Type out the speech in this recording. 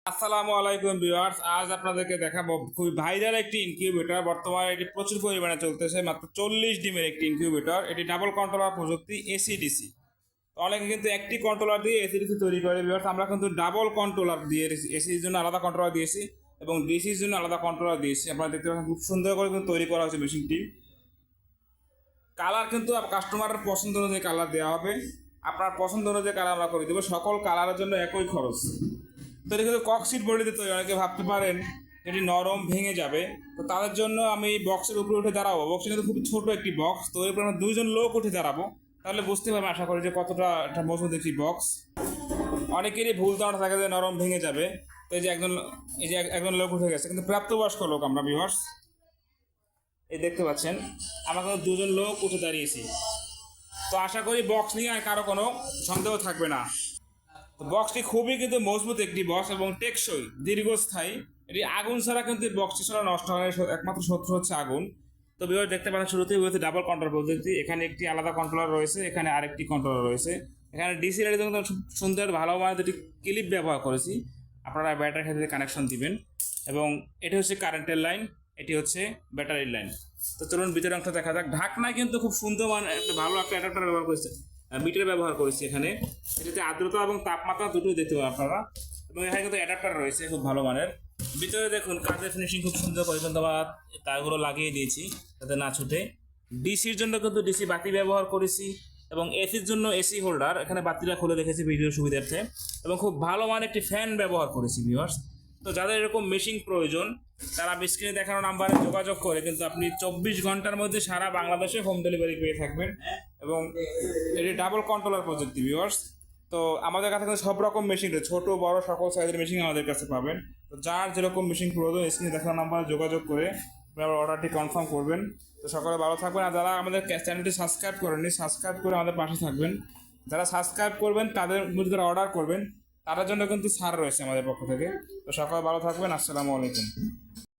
আসসালামু আলাইকুম ভিউয়ার্স, আজ আপনাদেরকে দেখাবো খুবই ভাইরাল একটি ইনকিউবেটর। বর্তমানে এটি প্রচুর পরিমাণে চলতেছে, মাত্র 40 ডিমের একটি ইনকিউবেটর। এটি ডাবল কন্ট্রোলার প্রযুক্তি এসিডিসি। অনেকে কিন্তু একটি কন্ট্রোলার দিয়ে এসিডিসি তৈরি করে। ভিউয়ার্স, আমরা কিন্তু ডাবল কন্ট্রোলার দিয়ে এসির জন্য আলাদা কন্ট্রোলার দিয়েছি এবং ডিসির জন্য আলাদা কন্ট্রোলার দিয়েছি। আপনারা দেখতে পাচ্ছেন খুব সুন্দর করে কিন্তু তৈরি করা হয়েছে মেশিনটি। কালার কিন্তু কাস্টমারের পছন্দ অনুযায়ী কালার দেওয়া হবে। আপনার পছন্দ অনুযায়ী কালার আমরা করে দেবো। সকল কালারের জন্য একই খরচ। তো এটা কিন্তু ককশিট বডিতে তৈরি। অনেকে ভাবতে পারেন এটি নরম ভেঙে যাবে, তো তাদের জন্য আমি বক্সের উপরে উঠে দাঁড়াবো। বক্সটা কিন্তু খুব ছোট একটি বক্স, তো এর উপরে আমরা দুইজন লোক উঠে দাঁড়াবো, তাহলে বুঝতে পারবেন আশা করি যে কতটা একটা মজবুত একটি বক্স। অনেকেরই ভুল ধারণা থাকে যে নরম ভেঙে যাবে। তো এই যে একজন লোক উঠে গেছে, কিন্তু প্রাপ্তবয়স্ক লোক আমরা ভিউয়ার্স। এই দেখতে পাচ্ছেন আমরা কিন্তু দুজন লোক উঠে দাঁড়িয়েছি। তো আশা করি বক্স নিয়ে আর কারো কোনো সন্দেহ থাকবে না। তো বক্সটি খুবই কিন্তু মজবুত একটি বক্স এবং টেকসই, দীর্ঘস্থায়ী। এটি আগুন ছাড়া কিন্তু বক্সটি ছাড়া নষ্ট হয়। একমাত্র শত্রু হচ্ছে আগুন। তো বিভাগ দেখতে পাচ্ছেন শুরুতেই বলতে ডাবল কন্ট্রোল পদ্ধতি। এখানে একটি আলাদা কন্ট্রোলার রয়েছে, এখানে আরেকটি কন্ট্রোলার রয়েছে। এখানে ডিসি লাইটের জন্য খুব সুন্দর ভালো মানের দুটি ক্লিপ ব্যবহার করেছি। আপনারা ব্যাটারির সাথে কানেকশন দিবেন। এবং এটি হচ্ছে কারেন্টের লাইন, এটি হচ্ছে ব্যাটারির লাইন। তো চলুন ভিতরের অংশ দেখা যাক। ঢাকনায় কিন্তু খুব সুন্দর একটা ভালো একটা অ্যাডাপ্টার ব্যবহার করেছে, মিটার ব্যবহার করেছি এখানে। এটাতে আর্দ্রতা এবং তাপমাত্রা দুটোই দেখতে পাবেন আপনারা। এবং এখানে কিন্তু অ্যাডাপ্টার রয়েছে খুব ভালো মানের। ভিতরে দেখুন কাজের ফিনিশিং খুব সুন্দর করে কিন্তু আমরা তারগুলো লাগিয়ে দিয়েছি যাতে না ছুটে। ডিসির জন্য কিন্তু ডিসি বাতি ব্যবহার করেছি এবং এসির জন্য এসি হোল্ডার এখানে বাতিটা খুলে রেখেছি ভিডিওর সুবিধার্থে। এবং খুব ভালো মানের একটি ফ্যান ব্যবহার করেছি ভিউয়ার্স। তো যাদের এরকম মেশিন প্রয়োজন তারা স্ক্রিনে দেখানো নাম্বারে যোগাযোগ করে কিন্তু আপনি 24 ঘন্টার মধ্যে সারা বাংলাদেশে হোম ডেলিভারি পেয়ে থাকবেন। এবং এটি ডাবল কন্ট্রোলার প্রযুক্তি ভিউয়ার্স। তো আমাদের কাছে কিন্তু সব রকম মেশিন রয়েছে, ছোটো বড় সকল সাইজের মেশিন আমাদের কাছে পাবেন। তো যার যেরকম মেশিন প্রয়োজন স্ক্রিনে দেখানো নাম্বারে যোগাযোগ করে আপনারা অর্ডারটি কনফার্ম করবেন। তো সকলে ভালো থাকবেন। আর যারা আমাদের চ্যানেলটি সাবস্ক্রাইব করেননি, সাবস্ক্রাইব করে আমাদের পাশে থাকবেন। যারা সাবস্ক্রাইব করবেন তাদের মধ্যে যারা অর্ডার করবেন তাদের জন্য কিন্তু ছাড় রয়েছে আমাদের পক্ষ থেকে। তো সকলে ভালো থাকবেন। আসসালামু আলাইকুম।